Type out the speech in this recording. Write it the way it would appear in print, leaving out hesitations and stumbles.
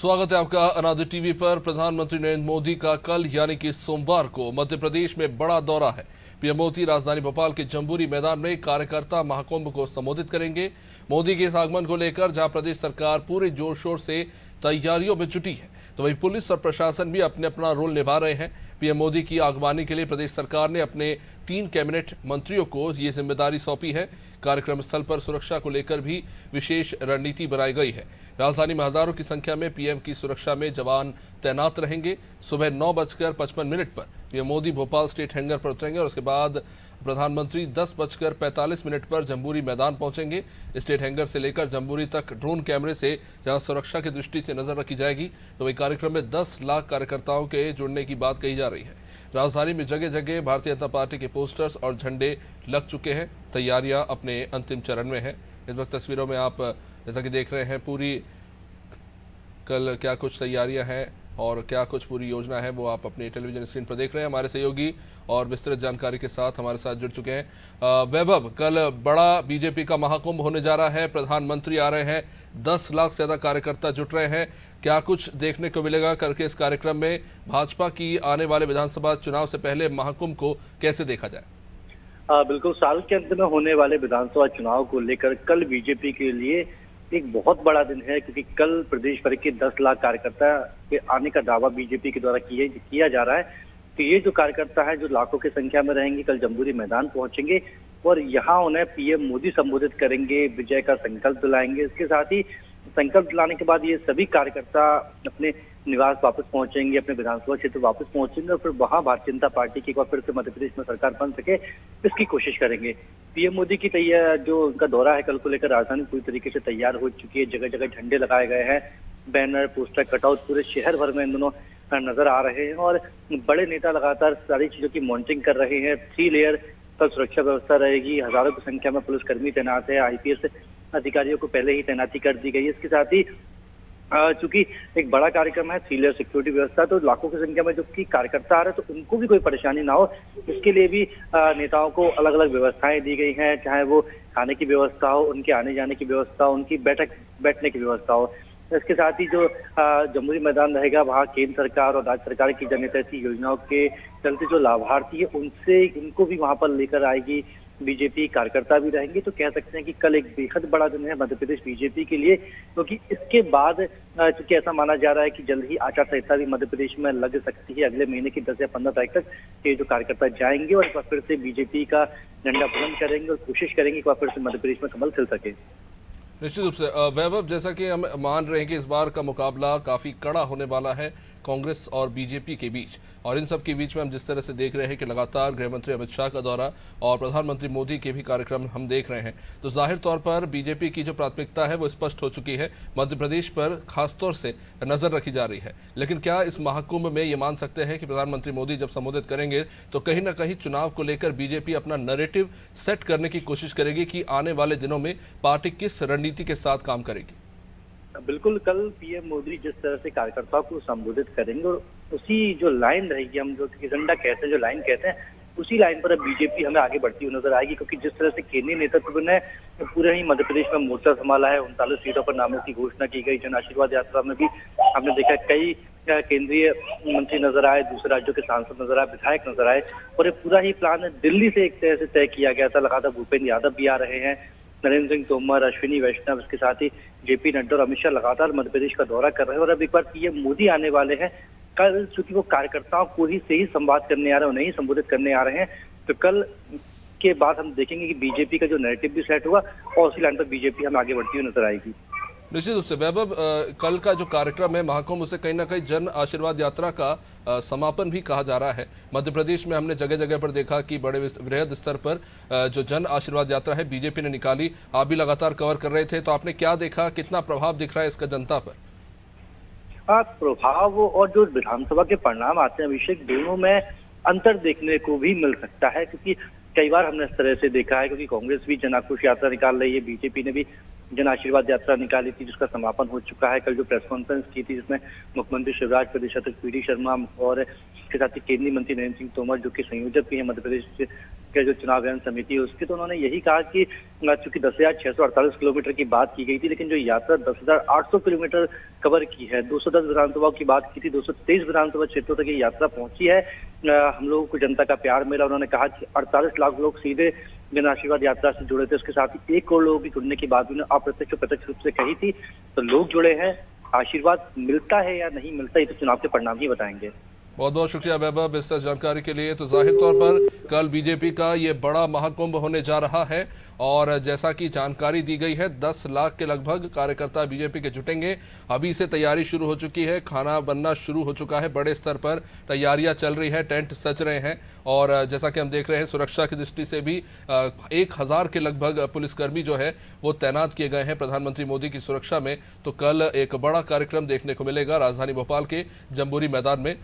स्वागत है आपका अनादि टीवी पर। प्रधानमंत्री नरेंद्र मोदी का कल यानी कि सोमवार को मध्य प्रदेश में बड़ा दौरा है। पीएम मोदी राजधानी भोपाल के जम्बूरी मैदान में कार्यकर्ता महाकुंभ को संबोधित करेंगे। मोदी के इस आगमन को लेकर जहां प्रदेश सरकार पूरे जोर शोर से तैयारियों में जुटी है, तो वहीं पुलिस और प्रशासन भी अपने अपना रोल निभा रहे हैं। पीएम मोदी की आगवानी के लिए प्रदेश सरकार ने अपने 3 कैबिनेट मंत्रियों को ये जिम्मेदारी सौंपी है। कार्यक्रम स्थल पर सुरक्षा को लेकर भी विशेष रणनीति बनाई गई है। राजधानी में हजारों की संख्या में पीएम की सुरक्षा में जवान तैनात रहेंगे। सुबह 9:55 पर PM Modi Bhopal state hangar पर उतरेंगे और उसके बाद प्रधानमंत्री 10:45 पर जम्बूरी मैदान पहुंचेंगे। स्टेट हैंगर से लेकर जम्बूरी तक ड्रोन कैमरे से जहां सुरक्षा की दृष्टि से नजर रखी जाएगी, तो वही कार्यक्रम में 10 लाख कार्यकर्ताओं के जुड़ने की बात कही जा रही है। राजधानी में जगह जगह भारतीय जनता पार्टी के पोस्टर्स और झंडे लग चुके हैं। तैयारियां अपने अंतिम चरण में हैं। इस वक्त तस्वीरों में आप जैसा कि देख रहे हैं पूरी कल क्या कुछ तैयारियां हैं और क्या कुछ पूरी योजना है, वो आप अपने टेलीविजन स्क्रीन पर देख रहे हैं। हमारे सहयोगी और विस्तृत जानकारी के साथ हमारे साथ जुड़ चुके हैं। वैभव, कल बड़ा बीजेपी का महाकुंभ होने जा रहा है। प्रधानमंत्री आ रहे हैं, 10 लाख से ज्यादा कार्यकर्ता जुट रहे हैं। क्या कुछ देखने को मिलेगा करके इस कार्यक्रम में? भाजपा की आने वाले विधानसभा चुनाव से पहले महाकुंभ को कैसे देखा जाए? बिल्कुल, साल के अंत में होने वाले विधानसभा चुनाव को लेकर कल बीजेपी के लिए एक बहुत बड़ा दिन है, क्योंकि कल प्रदेश भर के 10 लाख कार्यकर्ता के आने का दावा बीजेपी के द्वारा किया जा रहा है। तो ये जो कार्यकर्ता है, जो लाखों की संख्या में रहेंगे, कल जम्बूरी मैदान पहुंचेंगे और यहाँ उन्हें पीएम मोदी संबोधित करेंगे, विजय का संकल्प दिलाएंगे। इसके साथ ही संकल्प दिलाने के बाद ये सभी कार्यकर्ता अपने निवास वापस पहुंचेंगे, अपने विधानसभा क्षेत्र वापस पहुंचेंगे और फिर वहां भारतीय जनता पार्टी की एक बार फिर से मध्य प्रदेश में सरकार बन सके, इसकी कोशिश करेंगे। पीएम मोदी की जो उनका दौरा है कल को लेकर राजधानी पूरी तरीके से तैयार हो चुकी है। जगह जगह झंडे लगाए गए हैं, बैनर, पोस्टर, कटआउट पूरे शहर भर में इन दोनों नजर आ रहे हैं और बड़े नेता लगातार सारी चीजों की मॉनिटरिंग कर रहे हैं। 3 लेयर कल सुरक्षा व्यवस्था रहेगी। हजारों की संख्या में पुलिसकर्मी तैनात है। आईपीएस अधिकारियों को पहले ही तैनाती कर दी गई है। इसके साथ ही चूंकि एक बड़ा कार्यक्रम है, 3 लेयर सिक्योरिटी व्यवस्था, तो लाखों की संख्या में जो कि कार्यकर्ता आ रहे हैं तो उनको भी कोई परेशानी ना हो, इसके लिए भी नेताओं को अलग अलग व्यवस्थाएं दी गई हैं। चाहे वो खाने की व्यवस्था हो, उनके आने जाने की व्यवस्था हो, उनकी बैठने की व्यवस्था हो। इसके साथ ही जो जम्बूरी मैदान रहेगा, वहाँ केंद्र सरकार और राज्य सरकार की जनहित योजनाओं के चलते जो लाभार्थी है उनको भी वहां पर लेकर आएगी बीजेपी। कार्यकर्ता भी रहेंगे। तो कह सकते हैं कि कल एक बेहद बड़ा दिन है मध्य प्रदेश बीजेपी के लिए, क्योंकि इसके बाद चूंकि ऐसा माना जा रहा है कि जल्द ही आचार संहिता भी मध्य प्रदेश में लग सकती है। अगले महीने की 10 या 15 तारीख तक ये जो कार्यकर्ता जाएंगे और एक बार फिर से बीजेपी का झंडा बुलंद करेंगे और कोशिश करेंगे एक बार फिर से मध्य प्रदेश में कमल खिल सके। निश्चित रूप से वैभव, जैसा कि हम मान रहे हैं कि इस बार का मुकाबला काफ़ी कड़ा होने वाला है कांग्रेस और बीजेपी के बीच, और इन सब के बीच में हम जिस तरह से देख रहे हैं कि लगातार गृहमंत्री अमित शाह का दौरा और प्रधानमंत्री मोदी के भी कार्यक्रम हम देख रहे हैं, तो जाहिर तौर पर बीजेपी की जो प्राथमिकता है वो स्पष्ट हो चुकी है। मध्य प्रदेश पर खासतौर से नज़र रखी जा रही है। लेकिन क्या इस महाकुंभ में ये मान सकते हैं कि प्रधानमंत्री मोदी जब संबोधित करेंगे तो कहीं ना कहीं चुनाव को लेकर बीजेपी अपना नैरेटिव सेट करने की कोशिश करेगी कि आने वाले दिनों में पार्टी किस रणनीति के साथ काम करेगी? बिल्कुल, कल पीएम मोदी जिस तरह से कार्यकर्ताओं को संबोधित करेंगे और उसी जो लाइन रहेगी, हम जो एजेंडा कहते हैं, जो लाइन कहते हैं, उसी लाइन पर अब बीजेपी हमें आगे बढ़ती हुई नजर आएगी। क्योंकि जिस तरह से केंद्रीय नेतृत्व ने पूरे ही मध्य प्रदेश में मोर्चा संभाला है, 39 सीटों पर नामों की घोषणा की गई। जन आशीर्वाद यात्रा में भी हमने देखा कई केंद्रीय मंत्री नजर आए, दूसरे राज्यों के सांसद नजर आए, विधायक नजर आए और ये पूरा ही प्लान दिल्ली से एक तरह से तय किया गया था। लगातार भूपेंद्र यादव भी आ रहे हैं, नरेंद्र सिंह तोमर, अश्विनी वैष्णव, इसके साथ ही जेपी नड्डा और अमित शाह लगातार मध्य प्रदेश का दौरा कर रहे हैं और अब एक बार पीएम मोदी आने वाले हैं। कल चूंकि वो कार्यकर्ताओं को ही से ही संवाद करने आ रहे हैं, उन्हें ही संबोधित करने आ रहे हैं, तो कल के बाद हम देखेंगे कि बीजेपी का जो नैरेटिव भी सेट हुआ और उसी लाइन पर बीजेपी हम आगे बढ़ती हुई नजर आएगी। निश्चित रूप से वैभव, कल का जो कार्यक्रम है महाकुंभ, उसे कहीं ना कहीं जन आशीर्वाद यात्रा का समापन भी कहा जा रहा है। मध्य प्रदेश में हमने जगह जगह पर देखा कि बड़े वृहद स्तर पर जो जन आशीर्वाद यात्रा है बीजेपी ने निकाली। आप भी लगातार कवर कर रहे थे, तो आपने क्या देखा, कितना प्रभाव दिख रहा है इसका जनता पर? प्रभाव और जो विधानसभा के परिणाम आते हैं अभिषेक, दोनों में अंतर देखने को भी मिल सकता है। क्योंकि कई बार हमने इस तरह से देखा है, क्योंकि कांग्रेस भी जन आक्रोश यात्रा निकाल रही है, बीजेपी ने भी जन आशीर्वाद यात्रा निकाली थी जिसका समापन हो चुका है। कल जो प्रेस कॉन्फ्रेंस की थी जिसमें मुख्यमंत्री शिवराज, प्रदेश अध्यक्ष पीडी शर्मा और इसके साथ ही केंद्रीय मंत्री नरेंद्र सिंह तोमर, जो कि संयोजक भी है मध्य प्रदेश के जो चुनाव अभियान समिति है उसकी, तो उन्होंने यही कहा कि चूंकि 10,648 किलोमीटर की बात की गई थी, लेकिन जो यात्रा 10,800 किलोमीटर कवर की है, 210 विधानसभाओं की बात की थी, 223 विधानसभा क्षेत्रों तक ये यात्रा पहुंची है। हम लोगों को जनता का प्यार मिला। उन्होंने कहा कि 48 लाख लोग सीधे जन आशीर्वाद यात्रा से जुड़े थे, उसके साथ ही 1 करोड़ लोगों की जुड़ने की बात भी अप्रत्यक्ष प्रत्यक्ष रूप से कही थी। तो लोग जुड़े हैं, आशीर्वाद मिलता है या नहीं मिलता, ये तो चुनाव के परिणाम ही बताएंगे। बहुत बहुत शुक्रिया वैभव इस जानकारी के लिए। तो जाहिर तौर पर कल बीजेपी का ये बड़ा महाकुंभ होने जा रहा है और जैसा कि जानकारी दी गई है 10 लाख के लगभग कार्यकर्ता बीजेपी के जुटेंगे। अभी से तैयारी शुरू हो चुकी है, खाना बनना शुरू हो चुका है, बड़े स्तर पर तैयारियां चल रही है, टेंट सज रहे हैं और जैसा कि हम देख रहे हैं सुरक्षा की दृष्टि से भी 1000 के लगभग पुलिसकर्मी जो है वो तैनात किए गए हैं प्रधानमंत्री मोदी की सुरक्षा में। तो कल एक बड़ा कार्यक्रम देखने को मिलेगा राजधानी भोपाल के जम्बूरी मैदान में।